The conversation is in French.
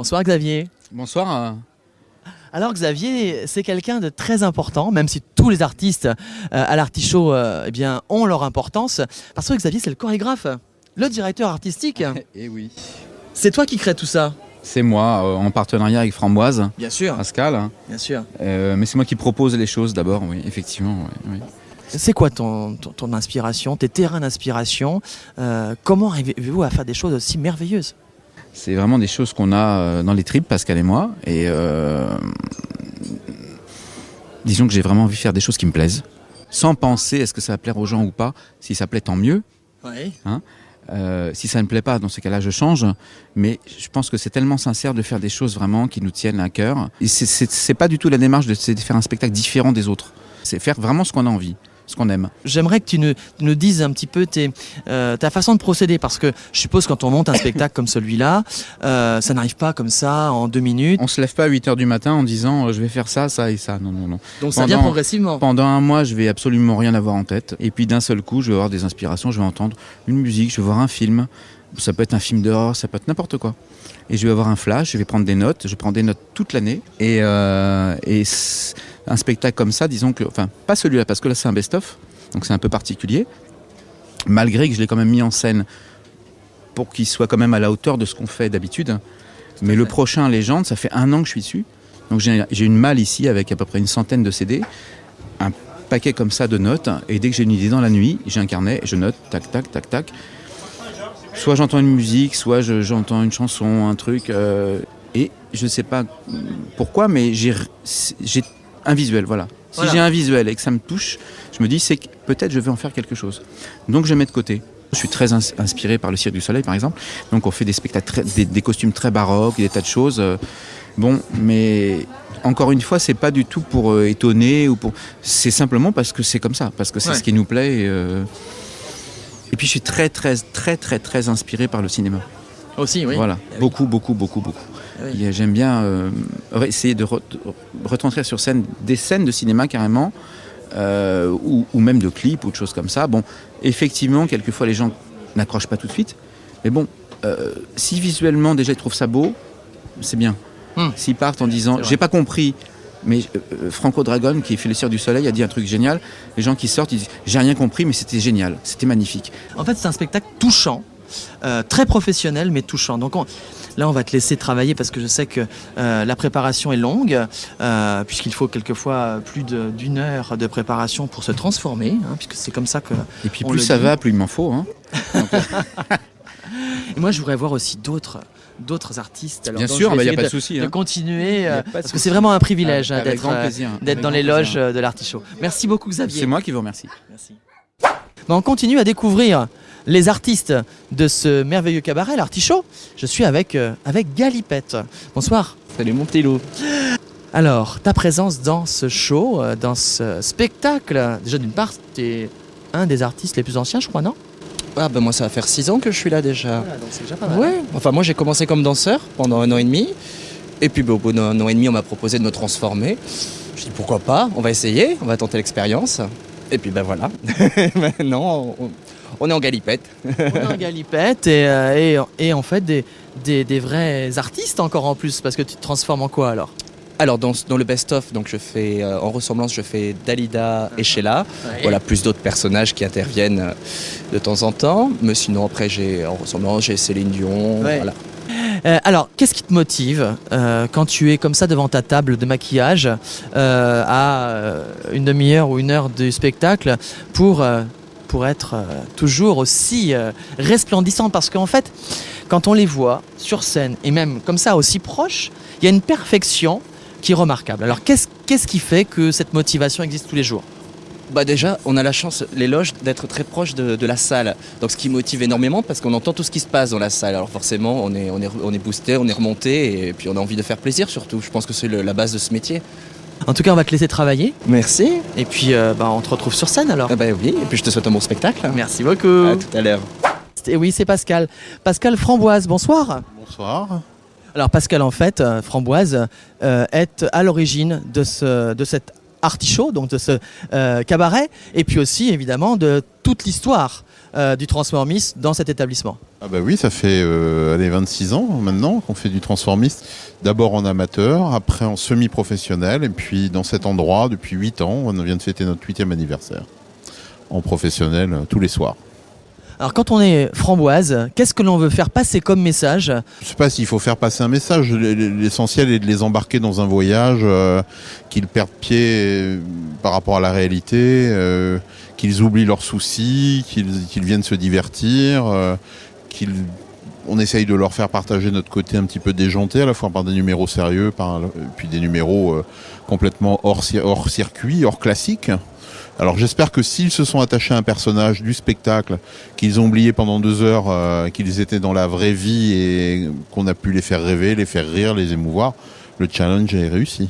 Bonsoir Xavier. Bonsoir. Alors Xavier, c'est quelqu'un de très important, même si tous les artistes à l'Artichaut eh bien, ont leur importance. Parce que Xavier, c'est le chorégraphe, le directeur artistique. Eh oui. C'est toi qui crée tout ça? C'est moi, en partenariat avec Framboise. Bien sûr. Pascal. Bien sûr. Mais c'est moi qui propose les choses d'abord, oui, effectivement. Oui. C'est quoi ton inspiration, tes terrains d'inspiration? Comment arrivez-vous à faire des choses aussi merveilleuses? C'est vraiment des choses qu'on a dans les tripes, Pascal et moi. Et disons que j'ai vraiment envie de faire des choses qui me plaisent. Sans penser est-ce que ça va plaire aux gens ou pas. Si ça plaît, tant mieux. Oui. Hein. Si ça ne plaît pas, dans ce cas-là, je change. Mais je pense que c'est tellement sincère de faire des choses vraiment qui nous tiennent à cœur. Et c'est pas du tout la démarche de faire un spectacle différent des autres. C'est faire vraiment ce qu'on a envie, ce qu'on aime. J'aimerais que tu nous dises un petit peu ta façon de procéder, parce que je suppose quand on monte un spectacle comme celui-là, ça n'arrive pas comme ça en 2 minutes. On se lève pas à 8h du matin en disant je vais faire ça, ça et ça. Non. Donc ça vient progressivement. Pendant un mois, je vais absolument rien avoir en tête. Et puis d'un seul coup, je vais avoir des inspirations, je vais entendre une musique, je vais voir un film. Ça peut être un film d'horreur, ça peut être n'importe quoi. Et je vais avoir un flash, je vais prendre des notes. Je prends des notes toute l'année. Et un spectacle comme ça, disons que... Enfin, pas celui-là, parce que là, c'est un best-of. Donc c'est un peu particulier. Malgré que je l'ai quand même mis en scène pour qu'il soit quand même à la hauteur de ce qu'on fait d'habitude. Mais le prochain, Légende, ça fait 1 an que je suis dessus. Donc j'ai une malle ici avec à peu près une centaine de CD. Un paquet comme ça de notes. Et dès que j'ai une idée dans la nuit, j'ai un carnet, je note, tac, tac, tac, tac. Soit j'entends une musique, soit j'entends une chanson, un truc. Et je ne sais pas pourquoi, mais j'ai un visuel, voilà. Si j'ai un visuel et que ça me touche, je me dis c'est que peut-être je vais en faire quelque chose. Donc je mets de côté. Je suis très inspiré par le Cirque du Soleil, par exemple. Donc on fait des spectacles, des costumes très baroques, des tas de choses. Bon, mais encore une fois, c'est pas du tout pour étonner ou pour. C'est simplement parce que c'est comme ça, parce que c'est ce qui nous plaît. Et puis je suis très inspiré par le cinéma. Aussi, oui. Voilà, beaucoup. Oui. J'aime bien essayer de retranscrire sur scène des scènes de cinéma carrément, ou même de clips ou de choses comme ça. Bon, effectivement, quelquefois les gens n'accrochent pas tout de suite, mais bon, si visuellement déjà ils trouvent ça beau, c'est bien. S'ils partent en disant j'ai pas compris, mais Franco Dragon qui fait le Cirque du Soleil a dit un truc génial. Les gens qui sortent, ils disent j'ai rien compris, mais c'était génial, c'était magnifique. En fait, c'est un spectacle touchant, très professionnel, mais touchant. Donc là, on va te laisser travailler parce que je sais que la préparation est longue, puisqu'il faut quelquefois plus d'1 heure de préparation pour se transformer, puisque c'est comme ça que. Et puis plus ça va, plus il m'en faut. Donc, et moi, je voudrais voir aussi d'autres artistes. Alors, bien sûr, il n'y a pas de souci. De continuer, parce que c'est vraiment un privilège d'être dans les loges de l'Artichaut. Merci beaucoup Xavier. C'est moi qui vous remercie. Merci. On continue à découvrir les artistes de ce merveilleux cabaret, l'Artichaut. Je suis avec Galipette. Bonsoir. Salut mon petit loup. Alors, ta présence dans ce show, dans ce spectacle, déjà d'une part, tu es un des artistes les plus anciens, je crois, non? Ah bah moi ça va faire 6 ans que je suis là déjà. Voilà, donc c'est déjà pas mal. Ouais. Enfin moi j'ai commencé comme danseur pendant 1 an et demi. Et puis au bout d'1 an et demi on m'a proposé de me transformer. Je dis pourquoi pas, on va essayer, on va tenter l'expérience. Et puis ben voilà. Maintenant on est en galipette. On est en galipette et en fait des vrais artistes encore en plus, parce que tu te transformes en quoi alors? Alors dans le best-of, donc je fais en ressemblance, je fais Dalida et Sheila. Ouais. Voilà, plus d'autres personnages qui interviennent de temps en temps. Mais sinon après en ressemblance j'ai Céline Dion. Ouais. Voilà. Alors, qu'est-ce qui te motive quand tu es comme ça devant ta table de maquillage à 1/2 heure ou 1 heure du spectacle pour être toujours aussi resplendissante? Parce qu'en fait, quand on les voit sur scène et même comme ça aussi proches, il y a une perfection qui est remarquable. Alors, qu'est-ce qui fait que cette motivation existe tous les jours? Bah déjà, on a la chance, les loges, d'être très proche de la salle. Donc ce qui motive énormément parce qu'on entend tout ce qui se passe dans la salle. Alors forcément, on est boosté, on est remonté et puis on a envie de faire plaisir surtout. Je pense que c'est la base de ce métier. En tout cas, on va te laisser travailler. Merci. Et puis, on te retrouve sur scène alors. Ah bah oui, et puis je te souhaite un bon spectacle. Merci beaucoup. À tout à l'heure. Et oui, c'est Pascal. Pascal Framboise, bonsoir. Bonsoir. Alors Pascal, en fait, Framboise est à l'origine de cet Artichaut, donc de ce cabaret, et puis aussi évidemment de toute l'histoire du transformisme dans cet établissement? Ah bah oui, ça fait 26 ans maintenant qu'on fait du transformiste. D'abord en amateur, après en semi-professionnel, et puis dans cet endroit depuis 8 ans, on vient de fêter notre 8e anniversaire. En professionnel tous les soirs. Alors quand on est framboise, qu'est-ce que l'on veut faire passer comme message? Je ne sais pas s'il faut faire passer un message. L'essentiel est de les embarquer dans un voyage, qu'ils perdent pied par rapport à la réalité, qu'ils oublient leurs soucis, qu'ils viennent se divertir, on essaye de leur faire partager notre côté un petit peu déjanté, à la fois par des numéros sérieux, puis des numéros complètement hors circuit, hors classique. Alors j'espère que s'ils se sont attachés à un personnage du spectacle, qu'ils ont oublié pendant 2 heures qu'ils étaient dans la vraie vie et qu'on a pu les faire rêver, les faire rire, les émouvoir, le challenge est réussi.